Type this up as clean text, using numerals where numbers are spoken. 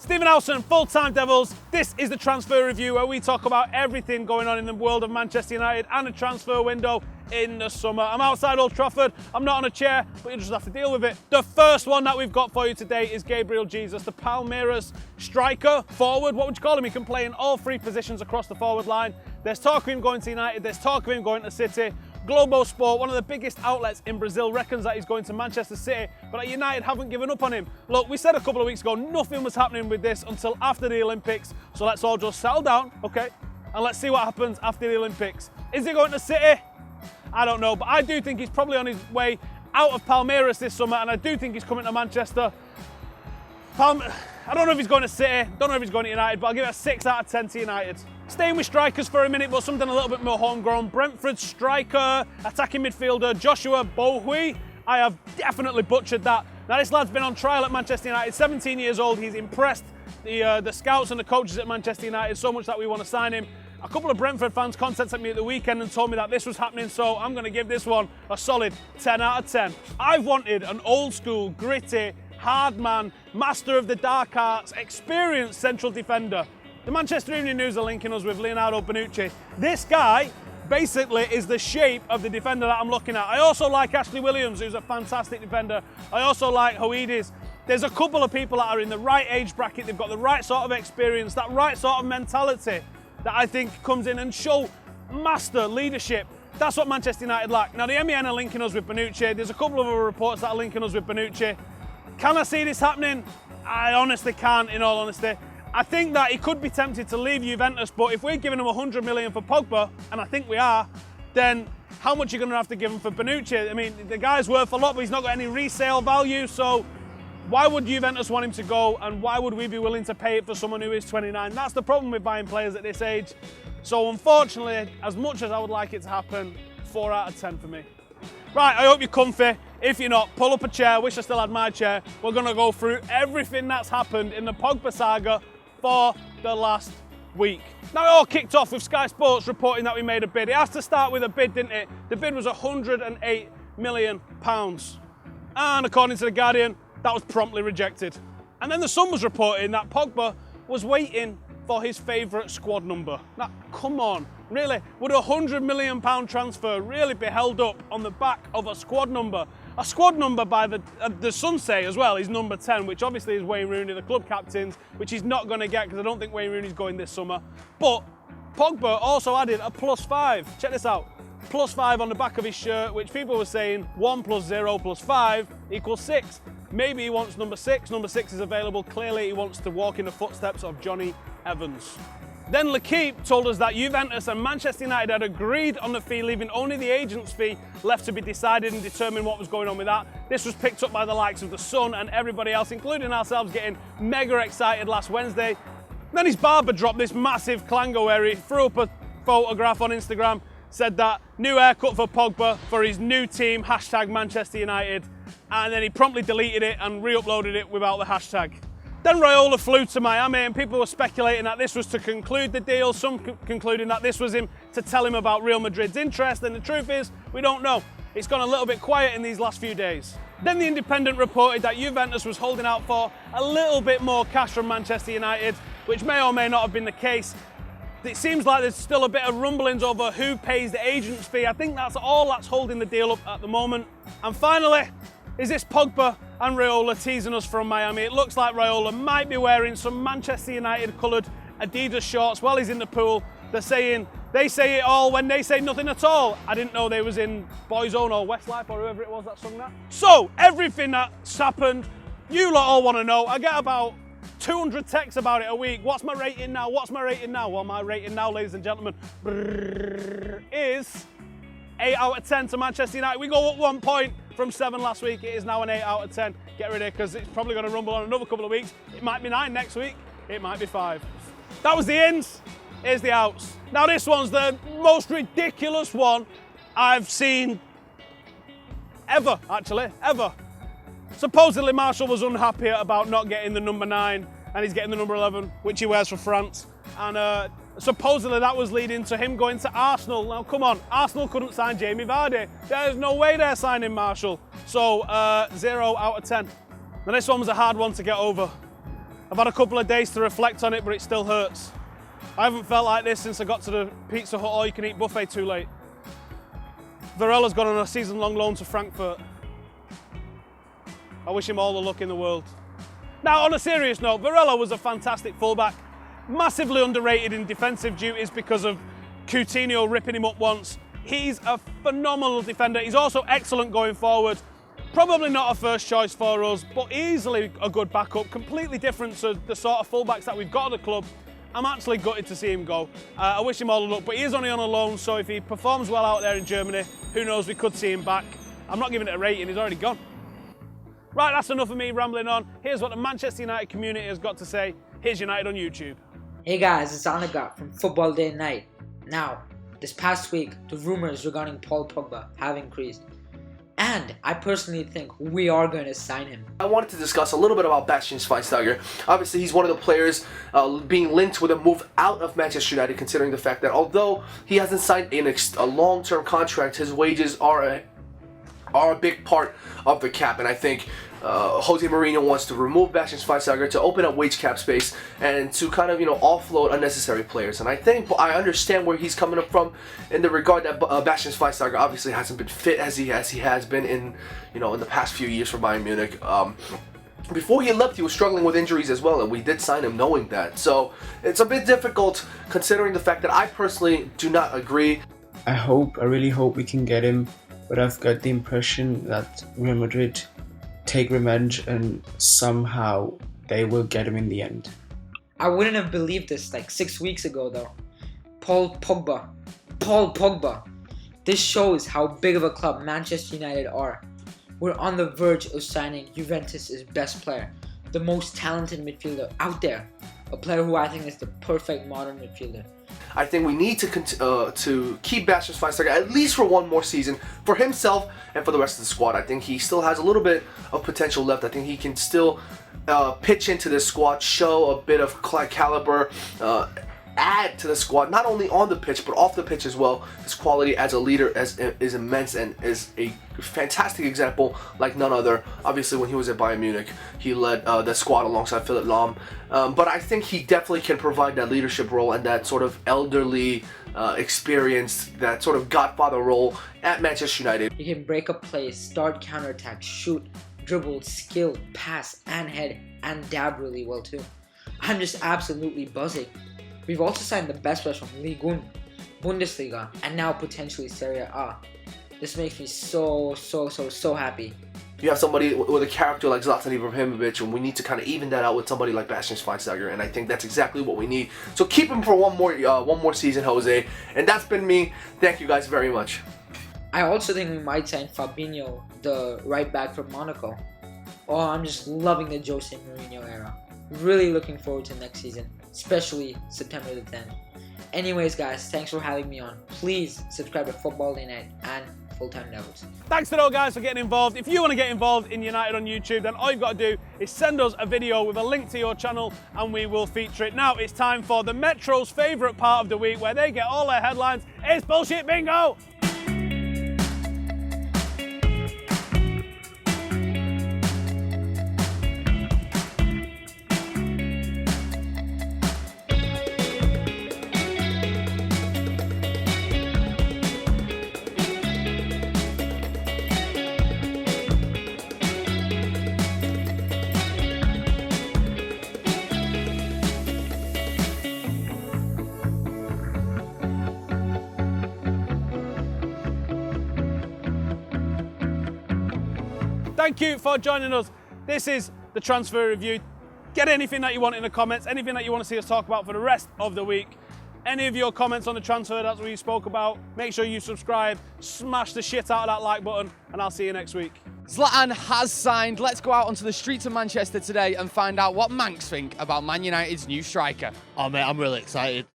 Stephen Howson, Full-Time Devils. This is the transfer review where we talk about everything going on in the world of Manchester United and the transfer window in the summer. I'm outside Old Trafford, I'm not on a chair, but you just have to deal with it. The first one that we've got for you today is Gabriel Jesus, the Palmeiras striker, forward, what would you call him? He can play in all three positions across the forward line. There's talk of him going to United, there's talk of him going to City. Globo Sport, one of the biggest outlets in Brazil, reckons that he's going to Manchester City, but United haven't given up on him. Look, we said a couple of weeks ago nothing was happening with this until after the Olympics, so let's all just settle down, okay? And let's see what happens after the Olympics. Is he going to City? I don't know, but I do think he's probably on his way out of Palmeiras this summer, and I do think he's coming to Manchester. I don't know if he's going to City, don't know if he's going to United, but I'll give it a 6 out of 10 to United. Staying with strikers for a minute, but something a little bit more homegrown. Brentford striker, attacking midfielder Joshua Bowie. I have definitely butchered that. Now this lad's been on trial at Manchester United, 17 years old. He's impressed the scouts and the coaches at Manchester United so much that we want to sign him. A couple of Brentford fans contacted me at the weekend and told me that this was happening, so I'm going to give this one a solid 10 out of 10. I've wanted an old school, gritty, hard man, master of the dark arts, experienced central defender. The Manchester Evening News are linking us with Leonardo Bonucci. This guy basically is the shape of the defender that I'm looking at. I also like Ashley Williams, who's a fantastic defender. I also like Hoidis. There's a couple of people that are in the right age bracket. They've got the right sort of experience, that right sort of mentality that I think comes in and show master leadership. That's what Manchester United lack. Now the MEN are linking us with Bonucci. There's a couple of other reports that are linking us with Bonucci. Can I see this happening? I honestly can't, in all honesty. I think that he could be tempted to leave Juventus, but if we're giving him 100 million for Pogba, and I think we are, then how much are you going to have to give him for Bonucci? I mean, the guy's worth a lot, but he's not got any resale value, so why would Juventus want him to go, and why would we be willing to pay it for someone who is 29? That's the problem with buying players at this age. So unfortunately, as much as I would like it to happen, 4 out of 10 for me. Right, I hope you're comfy. If you're not, pull up a chair. Wish I still had my chair. We're going to go through everything that's happened in the Pogba saga for the last week. Now it all kicked off with Sky Sports reporting that we made a bid. It has to start with a bid, didn't it? The bid was £108 million. And according to The Guardian, that was promptly rejected. And then The Sun was reporting that Pogba was waiting for his favourite squad number. Now, come on, really? Would a £100 million transfer really be held up on the back of a squad number? A squad number by the Sun say as well is number 10, which obviously is Wayne Rooney, the club captain, which he's not going to get because I don't think Wayne Rooney's going this summer. But Pogba also added a +5. Check this out. +5 on the back of his shirt, which people were saying 1 + 0 + 5 = 6. Maybe he wants number 6. Number 6 is available. Clearly he wants to walk in the footsteps of Johnny Evans. Then L'Equipe told us that Juventus and Manchester United had agreed on the fee, leaving only the agent's fee left to be decided and determine what was going on with that. This was picked up by the likes of The Sun and everybody else, including ourselves, getting mega excited last Wednesday. Then his barber dropped this massive clanger where he threw up a photograph on Instagram, said that new haircut for Pogba for his new team, #Manchester United, and then he promptly deleted it and re-uploaded it without the hashtag. Then Raiola flew to Miami and people were speculating that this was to conclude the deal, some concluding that this was him to tell him about Real Madrid's interest, and the truth is, we don't know. It's gone a little bit quiet in these last few days. Then The Independent reported that Juventus was holding out for a little bit more cash from Manchester United, which may or may not have been the case. It seems like there's still a bit of rumblings over who pays the agent's fee. I think that's all that's holding the deal up at the moment. And finally, is this Pogba and Raiola teasing us from Miami? It looks like Raiola might be wearing some Manchester United coloured Adidas shorts while he's in the pool. They're saying, they say it all when they say nothing at all. I didn't know they was in Boyzone or Westlife or whoever it was that sung that. So, everything that's happened, you lot all want to know. I get about 200 texts about it a week. What's my rating now? What's my rating now? Well, my rating now, ladies and gentlemen, is 8 out of 10 to Manchester United. We go up 1 point from 7 last week. It is now an 8 out of 10. Get ready, because it's probably going to rumble on another couple of weeks. It might be 9 next week. It might be 5. That was the ins. Here's the outs. Now this one's the most ridiculous one I've seen ever, actually, ever. Supposedly Marshall was unhappy about not getting the number 9 and he's getting the number 11, which he wears for France. And supposedly that was leading to him going to Arsenal. Now come on, Arsenal couldn't sign Jamie Vardy. There's no way they're signing Marshall. So 0 out of 10. Now this one was a hard one to get over. I've had a couple of days to reflect on it, but it still hurts. I haven't felt like this since I got to the Pizza Hut all-you-can-eat buffet too late. Varilla's gone on a season-long loan to Frankfurt. I wish him all the luck in the world. Now, on a serious note, Barilla was a fantastic fullback, massively underrated in defensive duties because of Coutinho ripping him up once. He's a phenomenal defender. He's also excellent going forward. Probably not a first choice for us, but easily a good backup. Completely different to the sort of fullbacks that we've got at the club. I'm actually gutted to see him go. I wish him all the luck, but he is only on a loan, so if he performs well out there in Germany, who knows, we could see him back. I'm not giving it a rating, he's already gone. Right, that's enough of me rambling on. Here's what the Manchester United community has got to say. Here's United on YouTube. Hey guys, it's Anaga from Football Day Night. Now, this past week, the rumors regarding Paul Pogba have increased. And I personally think we are going to sign him. I wanted to discuss a little bit about Bastian Schweinsteiger. Obviously, he's one of the players being linked with a move out of Manchester United, considering the fact that although he hasn't signed a long-term contract, his wages are a big part of the cap, and I think Jose Mourinho wants to remove Bastian Schweinsteiger to open up wage cap space and to kind of, offload unnecessary players. And I understand where he's coming up from in the regard that Bastian Schweinsteiger obviously hasn't been fit as he has been in the past few years for Bayern Munich. Before he left, he was struggling with injuries as well, and we did sign him knowing that. So it's a bit difficult considering the fact that I personally do not agree. I really hope we can get him. But I've got the impression that Real Madrid take revenge and somehow they will get him in the end. I wouldn't have believed this like 6 weeks ago though. Paul Pogba. This shows how big of a club Manchester United are. We're on the verge of signing Juventus' best player, the most talented midfielder out there. A player who I think is the perfect modern midfielder. I think we need to keep Bastian Schweinsteiger at least for one more season for himself and for the rest of the squad. I think he still has a little bit of potential left. I think he can still pitch into this squad, show a bit of caliber, add to the squad, not only on the pitch but off the pitch as well. His quality as a leader is immense and is a fantastic example like none other. Obviously, when he was at Bayern Munich, he led the squad alongside Philipp Lahm. But I think he definitely can provide that leadership role and that sort of elderly experience, that sort of godfather role at Manchester United. He can break up plays, start counterattacks, shoot, dribble, skill, pass, and head, and dab really well too. I'm just absolutely buzzing. We've also signed the best players from Ligue 1, Bundesliga, and now potentially Serie A. This makes me so happy. You have somebody with a character like Zlatan Ibrahimovic, and we need to kind of even that out with somebody like Bastian Schweinsteiger, and I think that's exactly what we need. So keep him for one more season, Jose. And that's been me. Thank you guys very much. I also think we might sign Fabinho, the right back from Monaco. Oh, I'm just loving the Jose Mourinho era. Really looking forward to next season, especially September the 10th. Anyways, guys, thanks for having me on. Please subscribe to Football Day Night and Full-Time Devils. Thanks to those guys for getting involved. If you want to get involved in United on YouTube, then all you've got to do is send us a video with a link to your channel and we will feature it. Now it's time for the Metro's favourite part of the week where they get all their headlines. It's Bullshit Bingo! Thank you for joining us. This is the Transfer Review. Get anything that you want in the comments, anything that you want to see us talk about for the rest of the week. Any of your comments on the transfer that we spoke about, make sure you subscribe, smash the shit out of that like button, and I'll see you next week. Zlatan has signed. Let's go out onto the streets of Manchester today and find out what Mancs think about Man United's new striker. Oh mate, I'm really excited.